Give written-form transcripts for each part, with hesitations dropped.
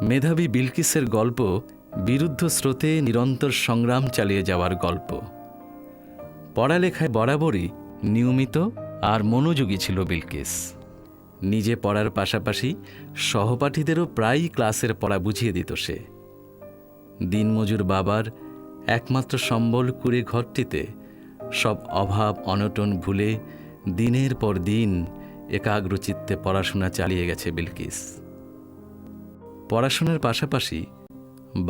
মেধাবী বিলকিসের গল্প বিরুদ্ধ স্রোতে নিরন্তর সংগ্রাম চালিয়ে যাওয়ার গল্প। পড়ালেখায় বরাবরই নিয়মিত আর মনোযোগী ছিল বিলকিস। নিজে পড়ার পাশাপাশি সহপাঠীদেরও প্রায়ই ক্লাসের পড়া বুঝিয়ে দিত সে। দিনমজুর বাবার একমাত্র সম্বল কুড়ে ঘরটিতে সব অভাব অনটন ভুলে দিনের পর দিন একাগ্রচিত্তে পড়াশোনা চালিয়ে গেছে বিলকিস। পড়াশোনার পাশাপাশি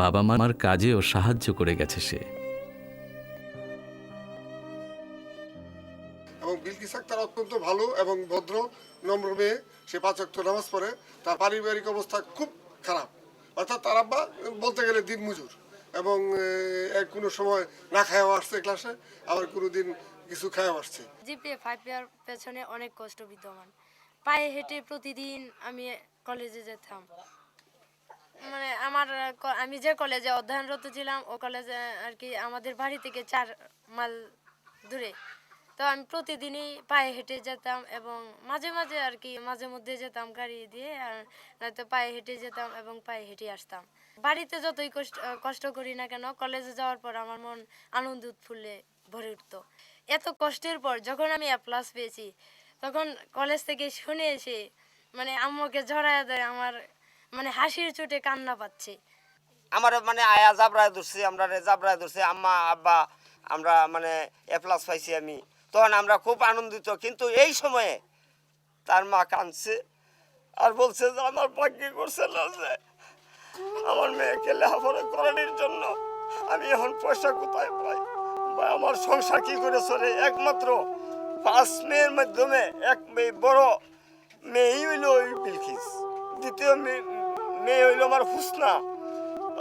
বাবা মার কাজেও সাহায্য করে গেছে সে। এবং বিলকিস আক্তার অত্যন্ত ভালো এবং ভদ্র নম্র মেয়ে। সে 5 ওয়াক্ত নামাজ পড়ে। তার পারিবারিক অবস্থা খুব খারাপ, অর্থাৎ তার আব্বা বলতে গেলে দিনমজুর এবং কোনো সময় না খাওয়া আসছে ক্লাসে, আবার কোনো দিন কিছু খাওয়া আসছে। জিপিএ 5 এর পেছনে অনেক কষ্ট বিদ্যমান। পায়ে হেঁটে প্রতিদিন আমি কলেজে যেতাম। মানে আমি যে কলেজে অধ্যয়নরত ছিলাম ও কলেজে আর কি আমাদের বাড়ি থেকে 4 মাইল দূরে। তো আমি প্রতিদিনই পায়ে হেঁটে যেতাম এবং মাঝে মাঝে আর কি মাঝে মধ্যে যেতাম গাড়ি দিয়ে, আর নয়তো পায়ে হেঁটে যেতাম এবং পায়ে হেঁটে আসতাম। বাড়িতে যতই কষ্ট করি না কেন, কলেজে যাওয়ার পর আমার মন আনন্দ উৎফুল্লে ভরে উঠতো। এত কষ্টের পর যখন আমি A+ পেয়েছি, তখন কলেজ থেকে শুনে এসে মানে আম্মুকে জড়ায় দেয়, আমার মানে হাসির চোটে কান্না পাচ্ছে। আমার মানে আয়া জাবরায় ধরছে, আমরা জাবরায় ধরছে আম্মা আব্বা, আমরা মানে A+ পাইছি আমি। তখন আমরা খুব আনন্দিত, কিন্তু এই সময়ে তার মা কাঁদছে আর বলছে যে আমার ভাগ্যে করছে না যে আমার মেয়েকে লেখাপড়া করানোর জন্য আমি এখন পয়সা কোথায় পাই বা আমার সংসার কি করে চলে। একমাত্র 5 মেয়ের মাধ্যমে এক মেয়ে বড় মেয়েই হইল ওই বিলকিস, দ্বিতীয় মেয়ে হইল আমার হুসনা,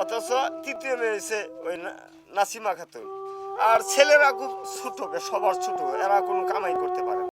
অথচ তৃতীয় মেয়ে হয়েছে ওই নাসিমা খাতুন। আর ছেলেরা খুব ছোট, সবার ছোট, এরা কোনো কামাই করতে পারে না।